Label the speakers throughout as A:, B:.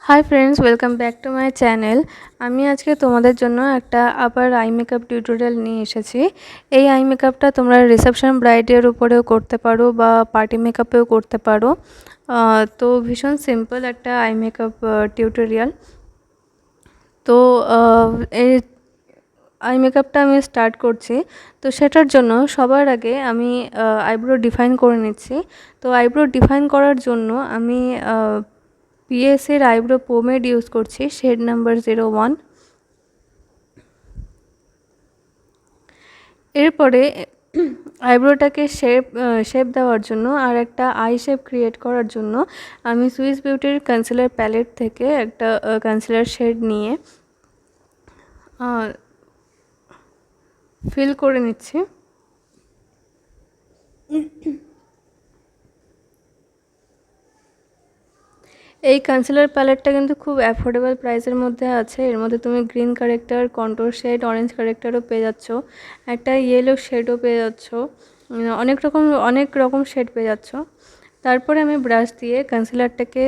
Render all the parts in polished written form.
A: Hi friends, welcome back to my channel. আমি আজকে তোমাদের জন্য একটা আবার আই মেকআপ টিউটোরিয়াল নিয়ে এসেছি। এই আই মেকআপটা তোমরা রিসেপশন ব্রাইডের উপরেও করতে পারো বা পার্টি মেকআপেও করতে পারো। তো ভীষণ সিম্পল একটা আই মেকআপ টিউটোরিয়াল। তো এই আই মেকআপটা আমি স্টার্ট করছি। তো সেটার জন্য সবার আগে আমি আইব্রো ডিফাইন করে নিচ্ছি। তো আইব্রো ডিফাইন করার জন্য আমি পিএসের আইব্রো পোমেড ইউজ করছি, শেড নাম্বার 01। এরপরে আইব্রোটাকে শেপ দেওয়ার জন্য আর একটা আই শেপ ক্রিয়েট করার জন্য আমি সুইস বিউটির কনসিলার প্যালেট থেকে একটা কনসিলার শেড নিয়ে ফিল করে নিচ্ছি। এই কনসিলার প্যালেটটা কিন্তু খুব অ্যাফোর্ডেবল প্রাইসের মধ্যে আছে। এর মধ্যে তুমি green character, contour shade, orange কারেক্টারও পেয়ে যাচ্ছ, একটা ইয়েলো শেডও পেয়ে যাচ্ছ, অনেক রকম শেড পেয়ে যাচ্ছ। তারপরে আমি ব্রাশ দিয়ে কনসিলারটাকে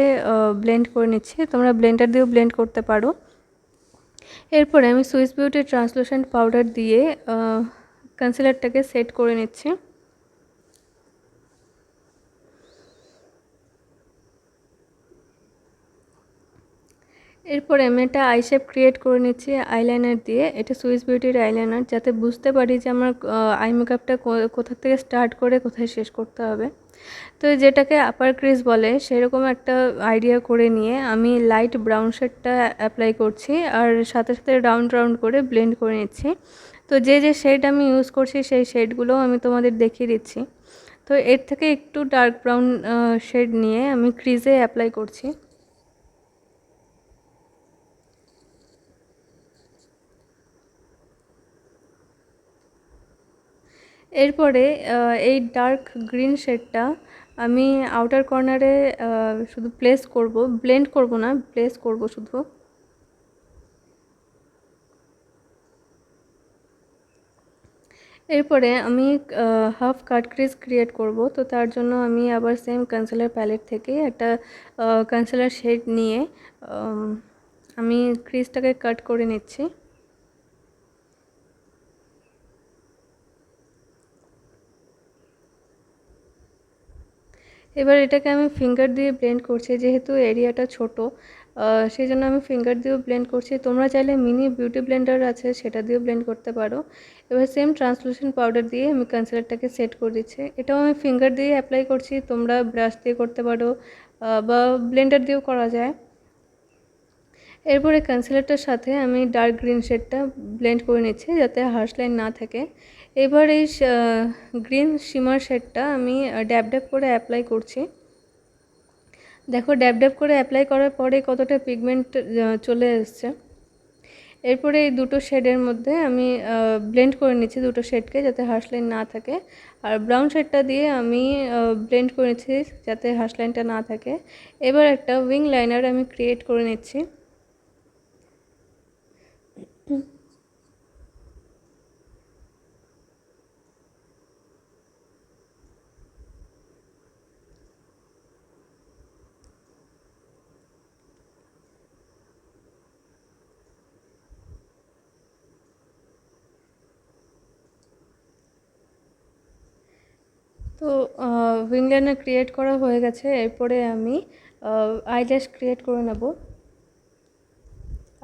A: ব্লেন্ড করে নিচ্ছি। তোমরা ব্লেন্ডার দিয়েও ব্লেন্ড করতে পারো। এরপরে আমি সুইস বিউটির ট্রান্সলুসেন্ট পাউডার দিয়ে কনসিলারটাকে সেট করে নিচ্ছি। এরপরে আমি একটা আই শেপ ক্রিয়েট করে নিচ্ছি আইলাইনার দিয়ে। এটা সুইস বিউটির আইলাইনার, যাতে বুঝতে পারি যে আমার আই মেকআপটা কোথা থেকে স্টার্ট করে কোথায় শেষ করতে হবে। তো যেটাকে আপার ক্রিজ বলে সেরকম একটা আইডিয়া করে নিয়ে আমি লাইট ব্রাউন শেডটা অ্যাপ্লাই করছি আর সাথে সাথে রাউন্ড রাউন্ড করে ব্লেন্ড করে নিচ্ছি। তো যে শেড আমি ইউজ করছি সেই শেডগুলোও আমি তোমাদের দেখিয়ে দিচ্ছি। তো এর থেকে একটু ডার্ক ব্রাউন শেড নিয়ে আমি ক্রিজে অ্যাপ্লাই করছি। এরপরে এই ডার্ক গ্রিন শেডটা আমি আউটার কর্নারে শুধু প্লেস করব, ব্লেন্ড করব না, প্লেস করব শুধু। এরপরে আমি হাফ কাট ক্রিজ ক্রিয়েট করব। তো তার জন্য আমি আবার সেম কনসিলার প্যালেট থেকে একটা কনসিলার শেড নিয়ে আমি ক্রিজটাকে কাট করে নিচ্ছি। এবার এটাকে আমি ফিঙ্গার দিয়ে ব্লেন্ড করছি, যেহেতু এরিয়াটা ছোট সেই জন্য আমি ফিঙ্গার দিয়েও ব্লেন্ড করছি। তোমরা চাইলে মিনি বিউটি ব্লেন্ডার আছে, সেটা দিয়েও ব্লেন্ড করতে পারো। এবার সেম ট্রান্সলুসেন্ট পাউডার দিয়ে আমি কনসিলারটাকে সেট করে দিচ্ছি। এটাও আমি ফিঙ্গার দিয়ে অ্যাপ্লাই করছি, তোমরা ব্রাশ দিয়ে করতে পারো বা ব্লেন্ডার দিয়েও করা যায়। এরপরে কনসিলারটার সাথে আমি ডার্ক গ্রিন শেডটা ব্লেন্ড করে নিচ্ছি যাতে হার্শ লাইন না থাকে। এবার এই গ্রিন শিমার শেডটা আমি ড্যাব ড্যাব করে অ্যাপ্লাই করছি। দেখো ড্যাব ড্যাব করে অ্যাপ্লাই করার পরে কতটা পিগমেন্ট চলে এসছে। এরপরে এই দুটো শেডের মধ্যে আমি ব্লেন্ড করে নিচ্ছি দুটো শেডকে, যাতে হার্শ লাইন না থাকে। আর ব্রাউন শেডটা দিয়ে আমি ব্লেন্ড করে নিচ্ছি যাতে হার্শ লাইনটা না থাকে। এবার একটা উইং লাইনার আমি ক্রিয়েট করে নিচ্ছি। তো উইং লাইনার ক্রিয়েট করা হয়ে গেছে। এরপরে আমি আইল্যাশ ক্রিয়েট করে নেব।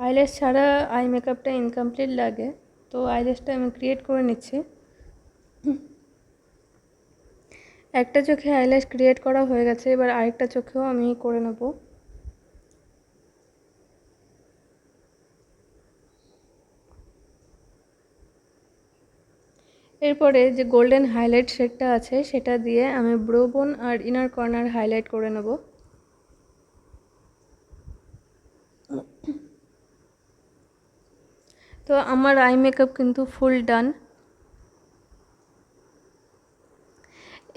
A: আইল্যাশ ছাড়া আই মেকআপটা ইনকমপ্লিট লাগে, তো আইল্যাশটা আমি ক্রিয়েট করে নিচ্ছি। একটা চোখে আইল্যাশ ক্রিয়েট করা হয়ে গেছে, এবার আরেকটা চোখেও আমি করে নেব। এরপরে যে গোল্ডেন হাইলাইট শেডটা আছে সেটা দিয়ে আমি ব্রো বোন আর ইনার কর্নার হাইলাইট করে নেব। তো আমার আই মেকআপ কিন্তু ফুল ডান।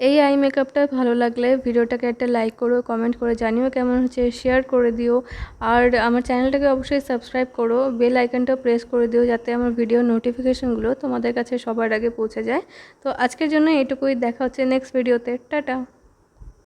A: এই আই মেকআপটা ভালো লাগলে ভিডিওটাকে একটা লাইক করো, কমেন্ট করে জানিও কেমন হচ্ছে, শেয়ার করে দিও। আর আমার চ্যানেলটাকে অবশ্যই সাবস্ক্রাইব করো, বেল আইকনটা প্রেস করে দিও যাতে আমার ভিডিও নোটিফিকেশনগুলো তোমাদের কাছে সবার আগে পৌঁছে যায়। তো আজকের জন্য এটুকুই, দেখা হচ্ছে নেক্সট ভিডিওতে। টাটা।